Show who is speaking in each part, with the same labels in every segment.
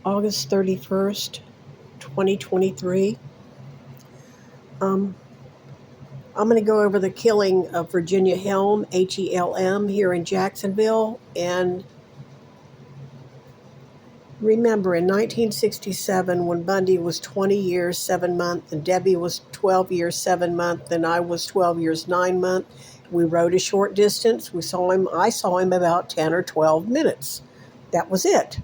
Speaker 1: August 31st, 2023. Um, I'm going to go over the killing of Virginia Helm, Helm, here in Jacksonville. And remember, in 1967, when Bundy was 20 years, 7 months, and Debbie was 12 years, 7 months, and I was 12 years, 9 months, we rode a short distance. I saw him about 10 or 12 minutes. That was it.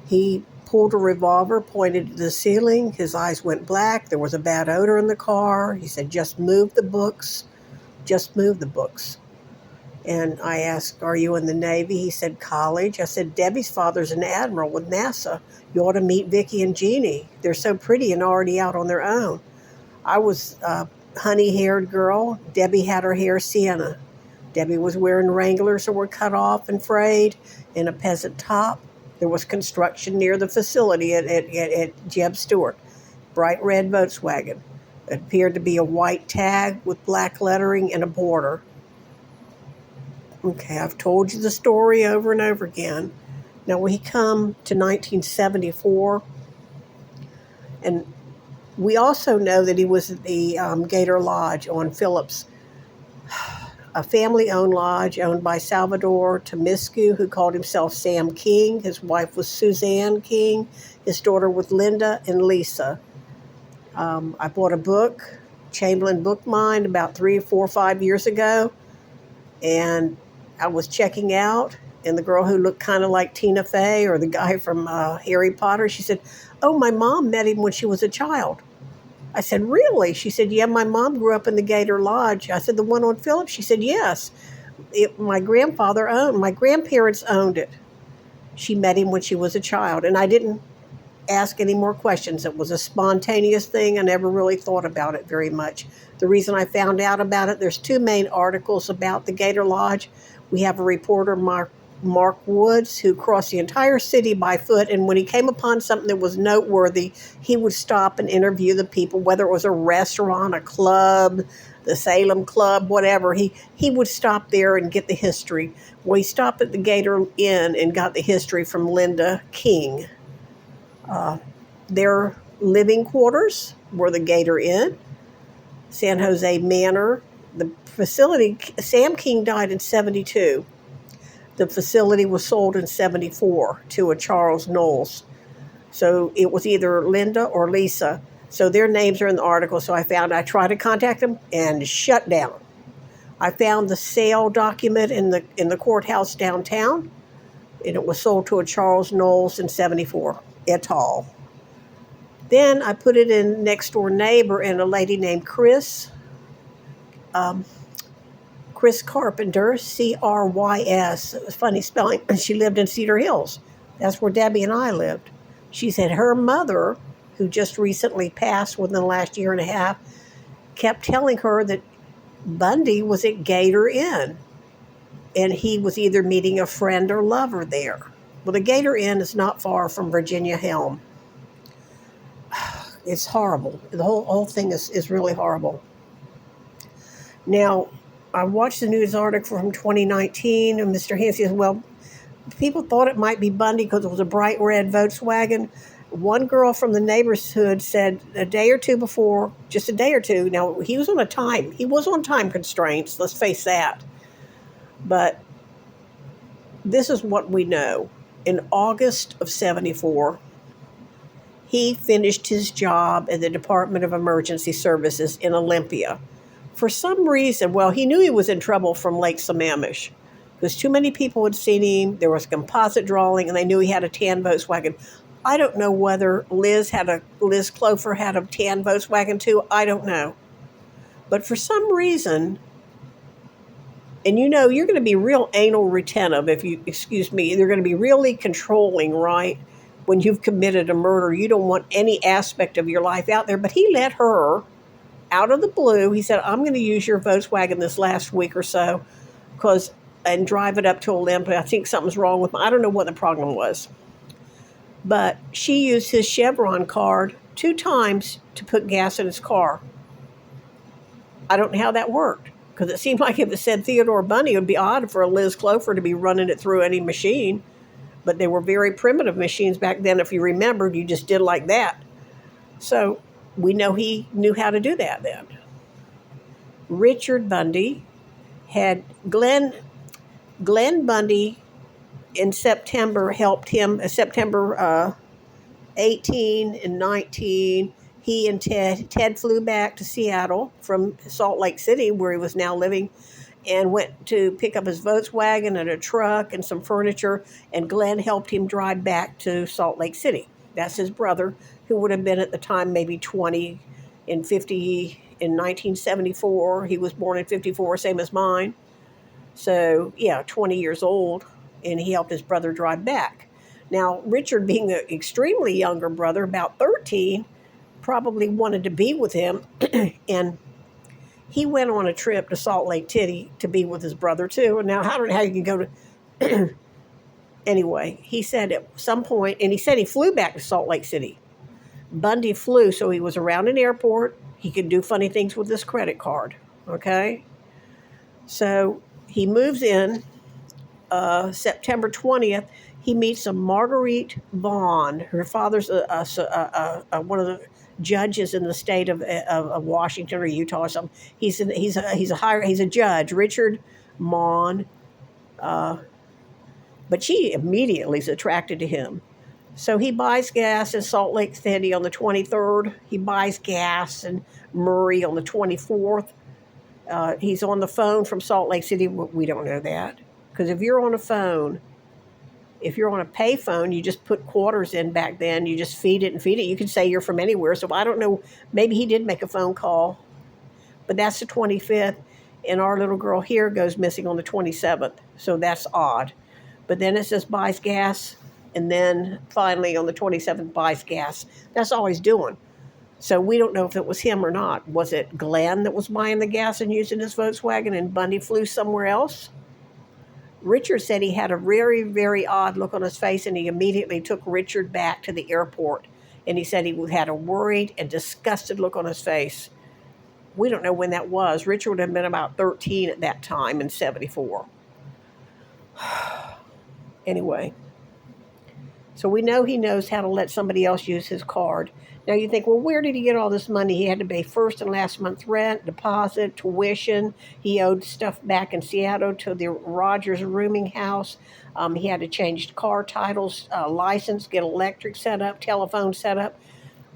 Speaker 1: He pulled a revolver, pointed to the ceiling. His eyes went black. There was a bad odor in the car. He said, "Just move the books. Just move the books." And I asked, "Are you in the Navy?" He said, "College." I said, "Debbie's father's an admiral with NASA. You ought to meet Vicky and Jeannie. They're so pretty and already out on their own." I was a honey-haired girl. Debbie had her hair sienna. Debbie was wearing Wranglers that were cut off and frayed and a peasant top. There was construction near the facility at Jeb Stewart. Bright red Volkswagen. It appeared to be a white tag with black lettering and a border. Okay, I've told you the story over and over again. Now we come to 1974, and we also know that he was at the Gator Lodge on Phillips, a family-owned lodge owned by Salvador Tomiscu, who called himself Sam King. His wife was Suzanne King. His daughter was Linda and Lisa. I bought a book, Chamberlain Book Mind, about 3, 4, 5 years ago, and I was checking out, and the girl who looked kind of like Tina Fey or the guy from Harry Potter, she said, "Oh, my mom met him when she was a child." I said, "Really?" She said, "Yeah, my mom grew up in the Gator Lodge." I said, "The one on Phillips?" She said, "Yes. My grandparents owned it." She met him when she was a child, and I didn't ask any more questions. It was a spontaneous thing. I never really thought about it very much. The reason I found out about it, there's 2 main articles about the Gator Lodge. We have a reporter, Mark Woods, who crossed the entire city by foot, and when he came upon something that was noteworthy, he would stop and interview the people, whether it was a restaurant, a club, the Salem Club, whatever. He would stop there and get the history. Well, he stopped at the Gator Inn and got the history from Linda King. Their living quarters were the Gator Inn, San Jose Manor. The facility, Sam King died in 72. The facility was sold in 74 to a Charles Knowles. So it was either Linda or Lisa. So their names are in the article. So I tried to contact them and shut down. I found the sale document in the courthouse downtown, and it was sold to a Charles Knowles in 74, et al. Then I put it in Next Door Neighbor, and a lady named Chris Carpenter, Crys. It was funny spelling. She lived in Cedar Hills. That's where Debbie and I lived. She said her mother, who just recently passed within the last year and a half, kept telling her that Bundy was at Gator Inn, and he was either meeting a friend or lover there. Well, the Gator Inn is not far from Virginia Helm. It's horrible. The whole thing is really horrible. Now, I watched the news article from 2019, and Mr. Hansen says, well, people thought it might be Bundy because it was a bright red Volkswagen. One girl from the neighborhood said a day or two before, just a day or two, now he was on time constraints, let's face that. But this is what we know. In August of 74, he finished his job at the Department of Emergency Services in Olympia. For some reason, he knew he was in trouble from Lake Sammamish because too many people had seen him. There was composite drawing, and they knew he had a tan Volkswagen. I don't know whether Liz Clover had a tan Volkswagen too. I don't know. But for some reason, and you're going to be real anal retentive they're going to be really controlling, right? When you've committed a murder, you don't want any aspect of your life out there. But he let her, out of the blue, he said, "I'm going to use your Volkswagen this last week or so and drive it up to Olympia. I think something's wrong with me." I don't know what the problem was. But she used his Chevron card 2 times to put gas in his car. I don't know how that worked, because it seemed like if it said Theodore Bundy, it would be odd for a Liz Clover to be running it through any machine. But they were very primitive machines back then. If you remembered, you just did like that. So we know he knew how to do that then. Richard Bundy had Glenn Bundy in September helped him, September 18 and 19. He and Ted flew back to Seattle from Salt Lake City, where he was now living, and went to pick up his Volkswagen and a truck and some furniture, and Glenn helped him drive back to Salt Lake City. That's his brother, who would have been at the time maybe 20 in 1974. He was born in 54, same as mine. So, yeah, 20 years old, and he helped his brother drive back. Now, Richard, being an extremely younger brother, about 13, probably wanted to be with him, and he went on a trip to Salt Lake City to be with his brother, too. And now, I don't know how you can go to... Anyway, he said at some point, and he said he flew back to Salt Lake City. Bundy flew, so he was around an airport. He could do funny things with his credit card, okay? So he moves in September 20th. He meets a Marguerite Vaughn. Her father's one of the judges in the state of Washington or Utah or something. He's a judge, Richard Vaughn. But she immediately is attracted to him. So he buys gas in Salt Lake City on the 23rd. He buys gas in Murray on the 24th. He's on the phone from Salt Lake City. We don't know that. Because if you're on a phone, if you're on a pay phone, you just put quarters in back then. You just feed it and feed it. You can say you're from anywhere. So I don't know. Maybe he did make a phone call. But that's the 25th. And our little girl here goes missing on the 27th. So that's odd. But then it says buys gas. And then finally on the 27th buys gas. That's all he's doing. So we don't know if it was him or not. Was it Glenn that was buying the gas and using his Volkswagen and Bundy flew somewhere else? Richard said he had a very, very odd look on his face, and he immediately took Richard back to the airport. And he said he had a worried and disgusted look on his face. We don't know when that was. Richard would have been about 13 at that time in 74. Anyway. So we know he knows how to let somebody else use his card. Now you think, well, where did he get all this money? He had to pay first and last month's rent, deposit, tuition. He owed stuff back in Seattle to the Rogers rooming house. He had to change car titles, license, get electric set up, telephone set up.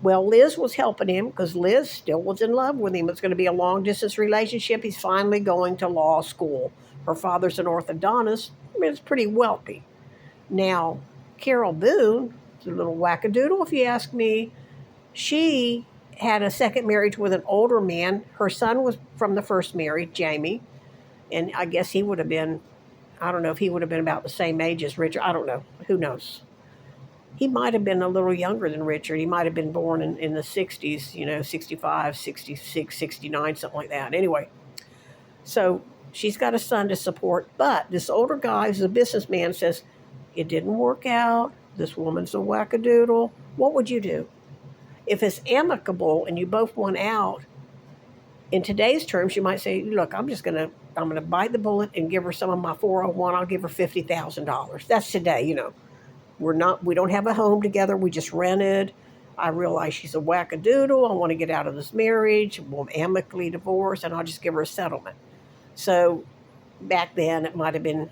Speaker 1: Well, Liz was helping him because Liz still was in love with him. It's going to be a long-distance relationship. He's finally going to law school. Her father's an orthodontist. I mean, it's pretty wealthy. Now, Carol Boone, a little wackadoodle, if you ask me. She had a second marriage with an older man. Her son was from the first marriage, Jamie. And I guess he would have been, I don't know if he would have been about the same age as Richard. I don't know. Who knows? He might have been a little younger than Richard. He might have been born in the 60s, 65, 66, 69, something like that. Anyway, so she's got a son to support. But this older guy who's a businessman says, it didn't work out. This woman's a wackadoodle. What would you do? If it's amicable and you both want out, in today's terms, you might say, look, I'm going to bite the bullet and give her some of my 401. I'll give her $50,000. That's today, We don't have a home together. We just rented. I realize she's a wackadoodle. I want to get out of this marriage. We'll amicably divorce, and I'll just give her a settlement. So back then, it might have been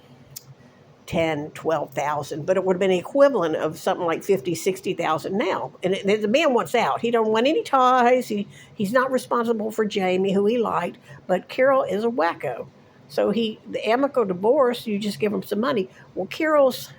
Speaker 1: 10, 12,000, but it would have been the equivalent of something like 50, 60,000 now. And the man wants out. He don't want any ties. He's not responsible for Jamie, who he liked, but Carol is a wacko. So the amicable divorce, you just give him some money. Well, Carol's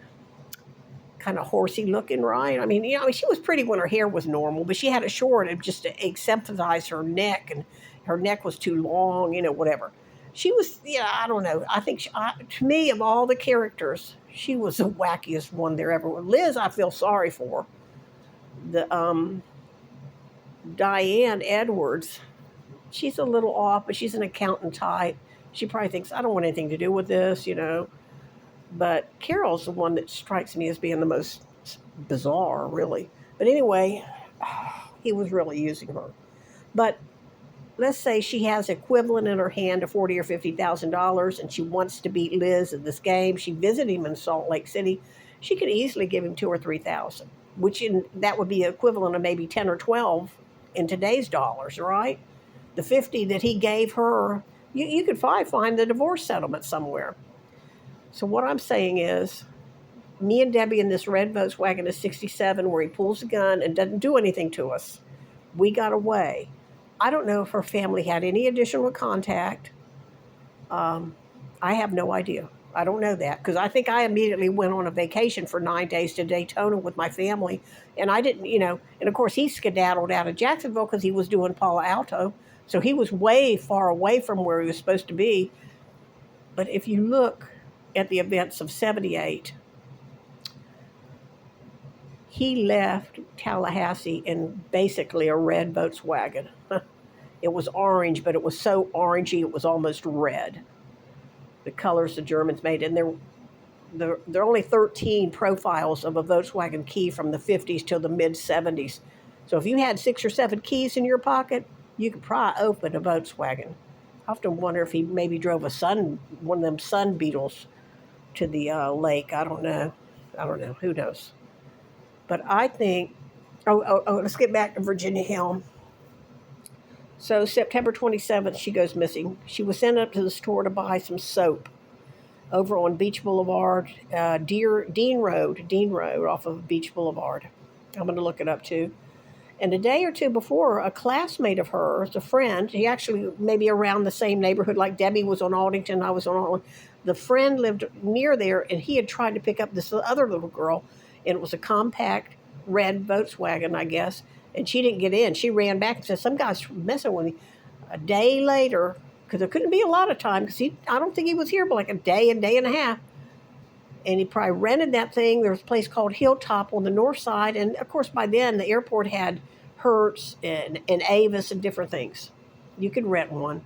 Speaker 1: kind of horsey looking, right? I mean, she was pretty when her hair was normal, but she had it short just to emphasize her neck, and her neck was too long, whatever. She was, I don't know. I think, to me, of all the characters, she was the wackiest one there ever was. Liz, I feel sorry for. The Diane Edwards, she's a little off, but she's an accountant type. She probably thinks, I don't want anything to do with this, But Carol's the one that strikes me as being the most bizarre, really. But anyway, he was really using her. But let's say she has equivalent in her hand of $40,000 or $50,000, and she wants to beat Liz in this game. She visited him in Salt Lake City. she could easily give him 2 or 3,000, that would be equivalent of maybe 10 or 12 in today's dollars, right? The 50 that he gave her, you could probably find the divorce settlement somewhere. So what I'm saying is, me and Debbie in this red Volkswagen is 67, where he pulls a gun and doesn't do anything to us. We got away. I don't know if her family had any additional contact. I have no idea. I don't know that, because I think I immediately went on a vacation for 9 days to Daytona with my family, and I didn't, and of course he skedaddled out of Jacksonville because he was doing Palo Alto, so he was way far away from where he was supposed to be. But if you look at the events of 78, he left Tallahassee in basically a red Volkswagen. It was orange, but it was so orangey it was almost red. The colors the Germans made, and there are only 13 profiles of a Volkswagen key from the 50s till the mid-70s. So if you had 6 or 7 keys in your pocket, you could probably open a Volkswagen. I often wonder if he maybe drove one of them Sun Beetles to the lake. I don't know. Who knows? But I think, let's get back to Virginia Hill. So September 27th, she goes missing. She was sent up to the store to buy some soap over on Beach Boulevard, Dean Road off of Beach Boulevard. I'm going to look it up too. And a day or two before, a classmate of hers, a friend, he actually maybe around the same neighborhood, like Debbie was on Aldington, I was on Aldington. The friend lived near there, and he had tried to pick up this other little girl, and it was a compact red Volkswagen, I guess, and she didn't get in. She ran back and said, some guy's messing with me. A day later, because there couldn't be a lot of time, because I don't think he was here but like a day and a half, and he probably rented that thing. There was a place called Hilltop on the north side, and of course by then the airport had Hertz and Avis and different things. You could rent one.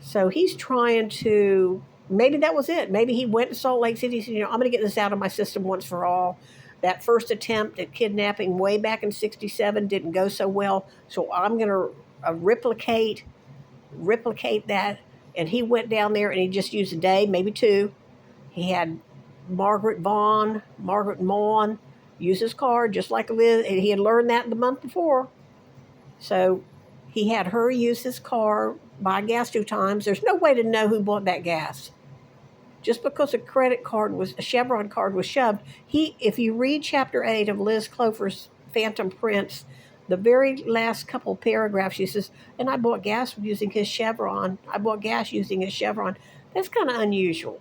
Speaker 1: So he's trying to, maybe that was it. Maybe he went to Salt Lake City and said, I'm going to get this out of my system once for all. That first attempt at kidnapping way back in 67 didn't go so well, so I'm going to replicate that. And he went down there and he just used a day, maybe 2. He had Margaret Maughan use his car, just like Liz. And he had learned that the month before. So he had her use his car, buy gas 2 times. There's no way to know who bought that gas. Just because a Chevron card was shoved, if you read chapter 8 of Liz Clover's Phantom Prince, the very last couple paragraphs, she says, and I bought gas using his Chevron. That's kind of unusual.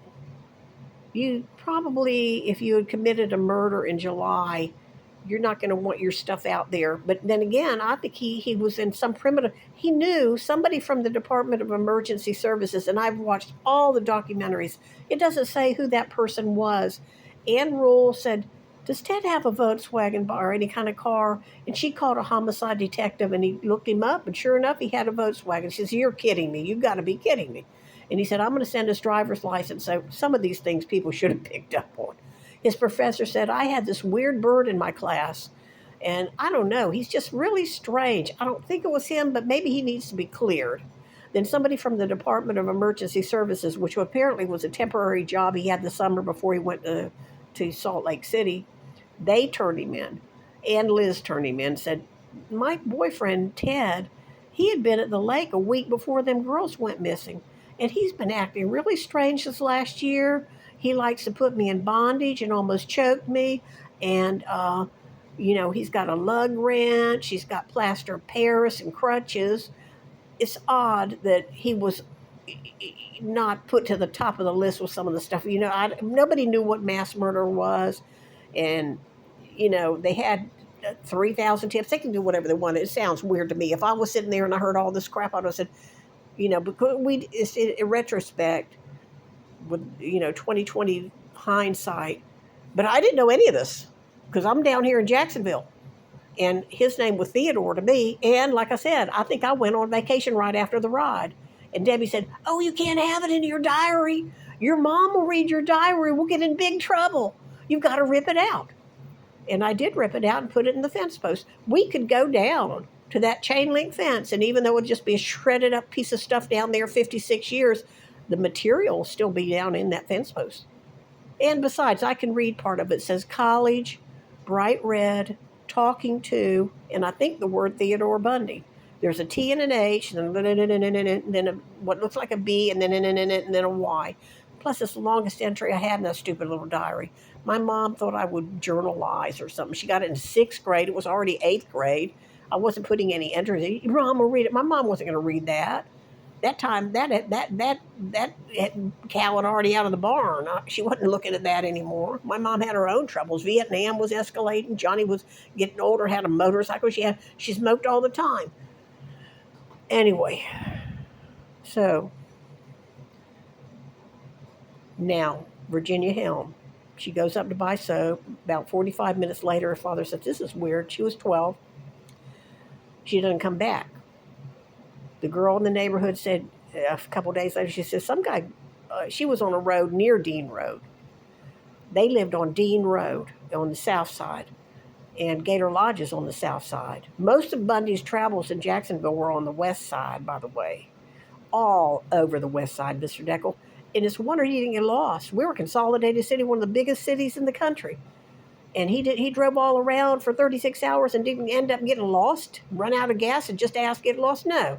Speaker 1: You probably, if you had committed a murder in July, you're not going to want your stuff out there. But then again, I think he was in some primitive, he knew somebody from the Department of Emergency Services, and I've watched all the documentaries. It doesn't say who that person was. Ann Rule said, does Ted have a Volkswagen or any kind of car? And she called a homicide detective, and he looked him up, and sure enough, he had a Volkswagen. She says, you're kidding me. You've got to be kidding me. And he said, I'm going to send his driver's license. So some of these things people should have picked up on. His professor said, I had this weird bird in my class, and I don't know. He's just really strange. I don't think it was him, but maybe he needs to be cleared. Then somebody from the Department of Emergency Services, which apparently was a temporary job he had the summer before he went to Salt Lake City, they turned him in. And Liz turned him in and said, my boyfriend, Ted, he had been at the lake a week before them girls went missing, and he's been acting really strange this last year. He likes to put me in bondage and almost choked me. And, he's got a lug wrench. He's got plaster of Paris and crutches. It's odd that he was not put to the top of the list with some of the stuff. Nobody knew what mass murder was. And, they had 3,000 tips. They can do whatever they want. It sounds weird to me. If I was sitting there and I heard all this crap, I would have said, because it's in retrospect, with 2020 hindsight, but I didn't know any of this because I'm down here in Jacksonville, and his name was Theodore to me. And like I said, I think I went on vacation right after the ride. And Debbie said, "Oh, you can't have it in your diary. Your mom will read your diary. We'll get in big trouble. You've got to rip it out." And I did rip it out and put it in the fence post. We could go down to that chain link fence, and even though it would just be a shredded up piece of stuff down there 56 years, the material will still be down in that fence post. And besides, I can read part of it. It says college, bright red, talking to, and I think the word Theodore Bundy. There's a T and an H, and then what looks like a B, and then a Y. Plus, it's the longest entry I had in that stupid little diary. My mom thought I would journalize or something. She got it in 6th grade. It was already 8th grade. I wasn't putting any entries in. Mom will read it. My mom wasn't going to read that. That time, that cow had already out of the barn. She wasn't looking at that anymore. My mom had her own troubles. Vietnam was escalating. Johnny was getting older, had a motorcycle. She smoked all the time. Anyway, so now Virginia Helm. She goes up to buy soap. About 45 minutes later, her father says, "This is weird." She was 12. She doesn't come back. The girl in the neighborhood said a couple days later, she said, some guy, she was on a road near Dean Road. They lived on Dean Road on the south side, and Gator Lodge is on the south side. Most of Bundy's travels in Jacksonville were on the west side, by the way. All over the west side, Mr. Deckel. And it's a wonder he didn't get lost. We were Consolidated City, one of the biggest cities in the country. And he drove all around for 36 hours and didn't end up getting lost, run out of gas, and just asked to get lost? No.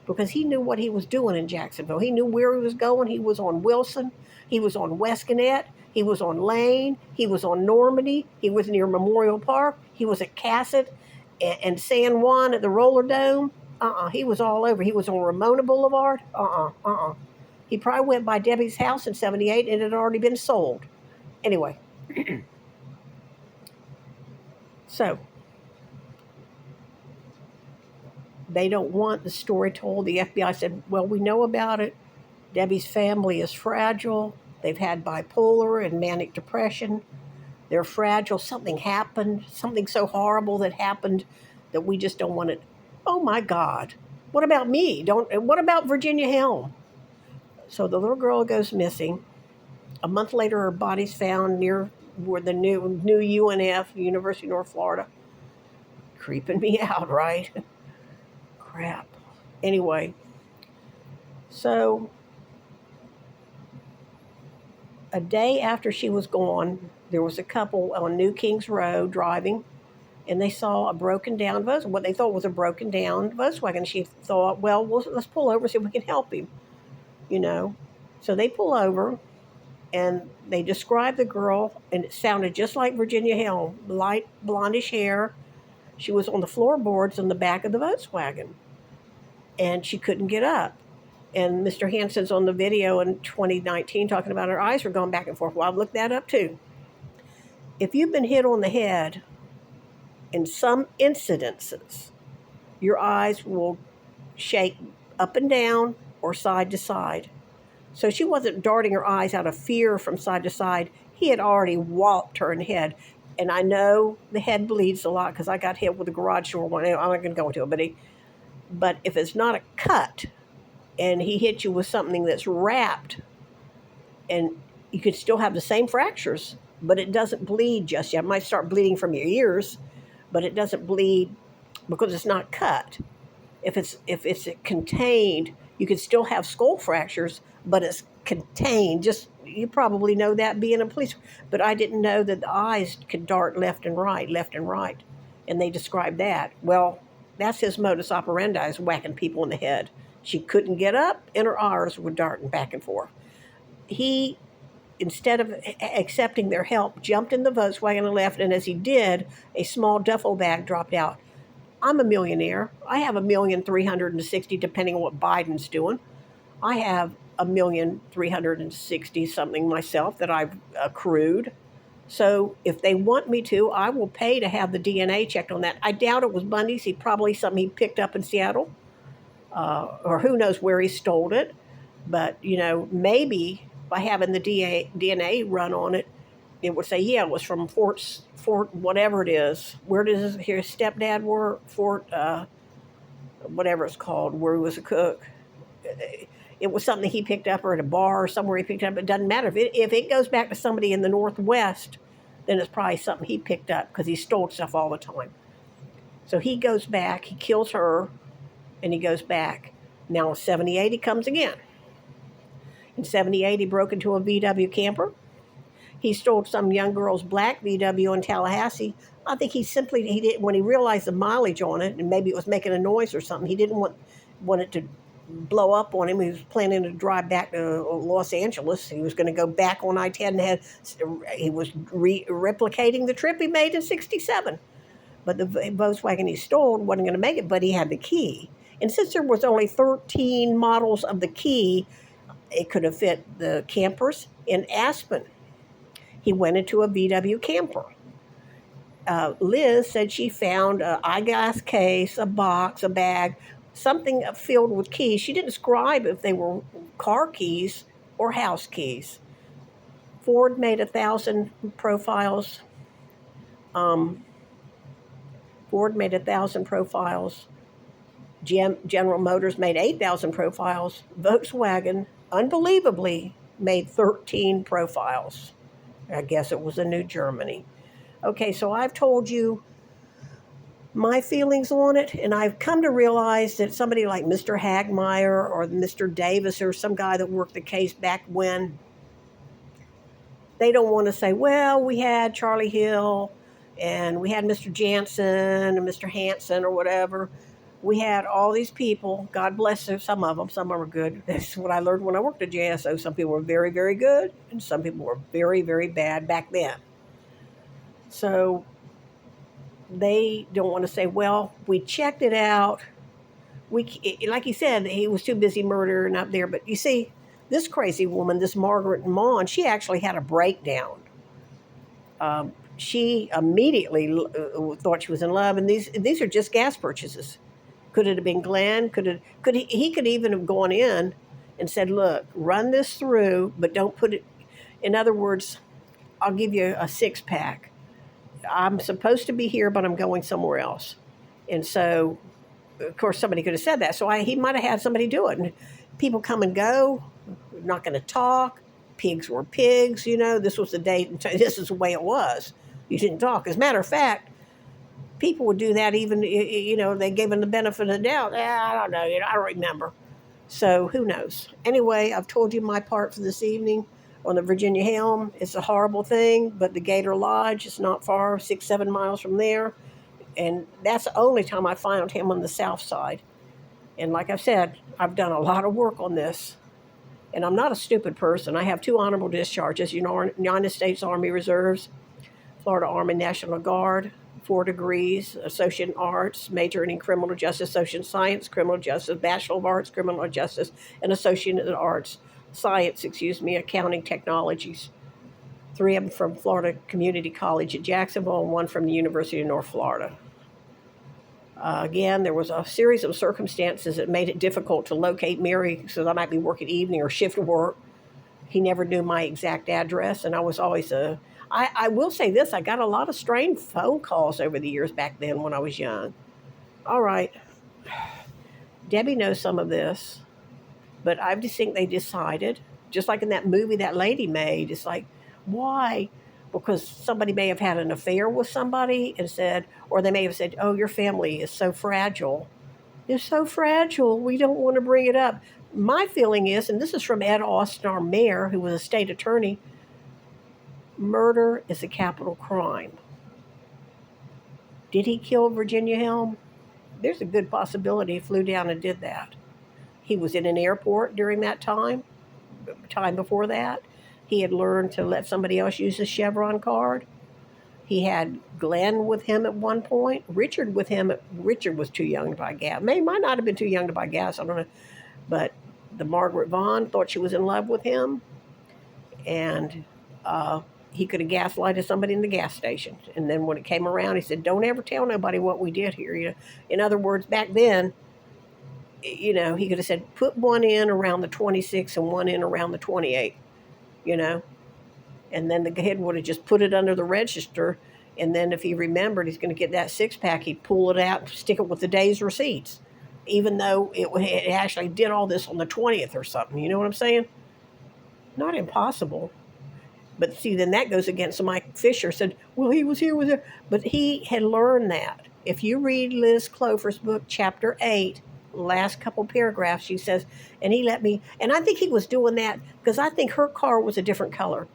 Speaker 1: Because he knew what he was doing in Jacksonville. He knew where he was going. He was on Wilson. He was on Westconnett. He was on Lane. He was on Normandy. He was near Memorial Park. He was at Cassett and San Juan at the Roller Dome. He was all over. He was on Ramona Boulevard. He probably went by Debbie's house in 78 and it had already been sold. Anyway. So, they don't want the story told. The FBI said, well, we know about it. Debbie's family is fragile. They've had bipolar and manic depression. They're fragile. Something happened, something so horrible that happened that we just don't want it. Oh, my God. What about me? What about Virginia Helm? So the little girl goes missing. A month later, her body's found near where the new UNF, University of North Florida. Creeping me out, right? Crap. Anyway, so a day after she was gone, there was a couple on New Kings Road driving, and they saw a broken down Volkswagen, what they thought was a broken down Volkswagen. She thought, well, let's pull over, see if we can help him, So they pull over, and they described the girl, and it sounded just like Virginia Helm, light blondish hair. She was on the floorboards on the back of the Volkswagen, and she couldn't get up. And Mr. Hansen's on the video in 2019 talking about her eyes were going back and forth. Well, I've looked that up too. If you've been hit on the head, in some incidences, your eyes will shake up and down or side to side. So she wasn't darting her eyes out of fear from side to side. He had already walloped her in the head. And I know the head bleeds a lot because I got hit with a garage door one. I'm not going to go into it, but if it's not a cut and he hit you with something that's wrapped, and you could still have the same fractures, but it doesn't bleed just yet. It might start bleeding from your ears, but it doesn't bleed because it's not cut. If it's contained, you could still have skull fractures, but it's contained. Just, you probably know that being a police, but I didn't know that the eyes could dart left and right, and they described that. Well, that's his modus operandi, is whacking people in the head. She couldn't get up, and her eyes were darting back and forth. He, instead of accepting their help, jumped in the Volkswagen and left, and as he did, a small duffel bag dropped out. I'm a millionaire. I have $1,360,000, depending on what Biden's doing. I have $1,360,000 something myself that I've accrued. So if they want me to, I will pay to have the DNA checked on that. I doubt it was Bundy's. Probably something he picked up in Seattle, or who knows where he stole it. But maybe by having the DNA run on it, it would say, yeah, it was from Fort whatever it is. Where does his stepdad work? Fort whatever it's called, where he was a cook. It was something he picked up, or at a bar or somewhere he picked up. It doesn't matter. If it goes back to somebody in the Northwest, then it's probably something he picked up because he stole stuff all the time. So he goes back, he kills her, and he goes back. Now in 78, he comes again. In 78, he broke into a VW camper. He stole some young girl's black VW in Tallahassee. I think he didn't, when he realized the mileage on it, and maybe it was making a noise or something, he didn't want it to blow up on him. He was planning to drive back to Los Angeles. He was going to go back on I-10 and he was replicating the trip he made in 67. But the Volkswagen he stole wasn't going to make it, but he had the key. And since there was only 13 models of the key, it could have fit the campers in Aspen. He went into a VW camper. Liz said she found an eyeglass case, a box, a bag, something filled with keys. She didn't describe if they were car keys or house keys. Ford made 1,000 profiles. Ford made 1,000 profiles. General Motors made 8,000 profiles. Volkswagen, unbelievably, made 13 profiles. I guess it was in New Germany. Okay, so I've told you my feelings on it, and I've come to realize that somebody like Mr. Hagmeyer or Mr. Davis or some guy that worked the case back when, they don't want to say, well, we had Charlie Hill and we had Mr. Jansen and Mr. Hansen or whatever. We had all these people. God bless them, some of them are good. That's what I learned when I worked at JSO. Some people were very, very good, and some people were very, very bad back then. So they don't want to say, well, we checked it out. Like you said, he was too busy murdering up there. But you see, this crazy woman, this Margaret Maughan, she actually had a breakdown. She immediately thought she was in love, and these are just gas purchases. Could it have been Glenn? He could even have gone in and said, look, run this through, but don't put it, in other words, I'll give you a 6-pack. I'm supposed to be here, but I'm going somewhere else. And so, of course, somebody could have said that. So he might have had somebody do it. And people come and go, not going to talk. Pigs were pigs, This was the date. This is the way it was. You didn't talk. As a matter of fact, people would do that even, they gave them the benefit of the doubt. I don't know. I don't remember. So who knows? Anyway, I've told you my part for this evening. On the Virginia Helm, it's a horrible thing, but the Gator Lodge is not far, 6-7 miles from there. And that's the only time I found him on the south side. And like I've said, I've done a lot of work on this. And I'm not a stupid person. I have 2 honorable discharges, United States Army Reserves, Florida Army National Guard, 4 degrees, Associate in Arts, majoring in Criminal Justice, Social Science, Criminal Justice, Bachelor of Arts, Criminal Justice, and Associate in Arts. Science, accounting technologies. 3 of them from Florida Community College at Jacksonville and 1 from the University of North Florida. Again, there was a series of circumstances that made it difficult to locate Mary, so I might be working evening or shift work. He never knew my exact address, and I was always I will say this, I got a lot of strained phone calls over the years back then when I was young. All right. Debbie knows some of this. But I just think they decided, just like in that movie that lady made, it's like, why? Because somebody may have had an affair with somebody and said, or they may have said, oh, your family is so fragile. It's so fragile. We don't want to bring it up. My feeling is, and this is from Ed Austin, our mayor, who was a state attorney, murder is a capital crime. Did he kill Virginia Helm? There's a good possibility he flew down and did that. He was in an airport during that time before that. He had learned to let somebody else use his Chevron card. He had Glenn with him at one point. Richard with him. Richard was too young to buy gas. Might not have been too young to buy gas. I don't know. But the Margaret Vaughn thought she was in love with him. And he could have gaslighted somebody in the gas station. And then when it came around, he said, don't ever tell nobody what we did here. In other words, back then, he could have said, put one in around the 26 and one in around the 28, and then the kid would have just put it under the register. And then if he remembered he's going to get that 6-pack, he'd pull it out, stick it with the day's receipts, even though it actually did all this on the 20th or something. You know what I'm saying? Not impossible. But see, then that goes against Mike Fisher said, well, he was here with her. But he had learned that. If you read Liz Clover's book, chapter 8, last couple paragraphs, she says, and he let me, and I think he was doing that because I think her car was a different color.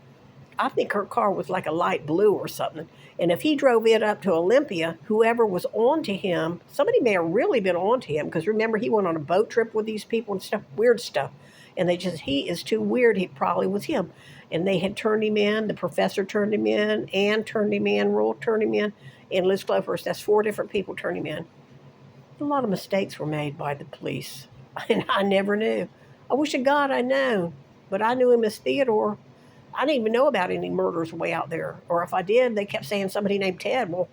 Speaker 1: I think her car was like a light blue or something. And if he drove it up to Olympia, whoever was on to him, somebody may have really been on to him, because remember, he went on a boat trip with these people and stuff, weird stuff. And they just, he is too weird. He probably was him. And they had turned him in. The professor turned him in. Anne turned him in. Rule turned him in. And Liz Clovers, that's 4 different people turned him in. A lot of mistakes were made by the police. And I never knew. I wish to God I known. But I knew him as Theodore. I didn't even know about any murders way out there. Or if I did, they kept saying somebody named Ted. Well,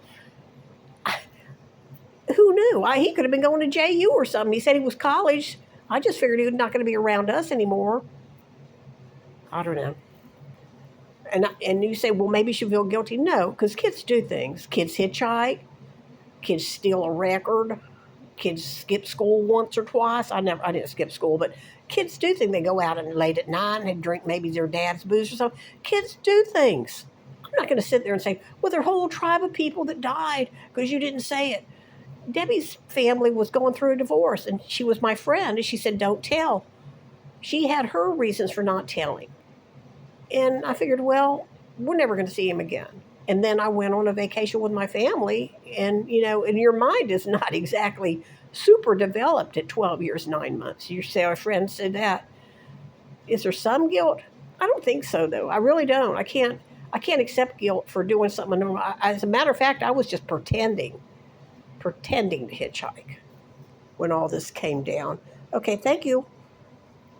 Speaker 1: who knew? He could have been going to JU or something. He said he was college. I just figured he was not going to be around us anymore. I don't know. And you say, well, maybe she feel guilty. No, because kids do things. Kids hitchhike. Kids steal a record. Kids skip school once or twice. I didn't skip school, but kids do things. They go out and late at night and they drink maybe their dad's booze or something. Kids do things. I'm not going to sit there and say, well, there are a whole tribe of people that died because you didn't say it. Debbie's family was going through a divorce, and she was my friend, and she said, don't tell. She had her reasons for not telling. And I figured, well, we're never going to see him again. And then I went on a vacation with my family, and, and your mind is not exactly super developed at 12 years, 9 months. You say, our friend said that. Is there some guilt? I don't think so, though. I really don't. I can't accept guilt for doing something. As a matter of fact, I was just pretending to hitchhike when all this came down. Okay, thank you.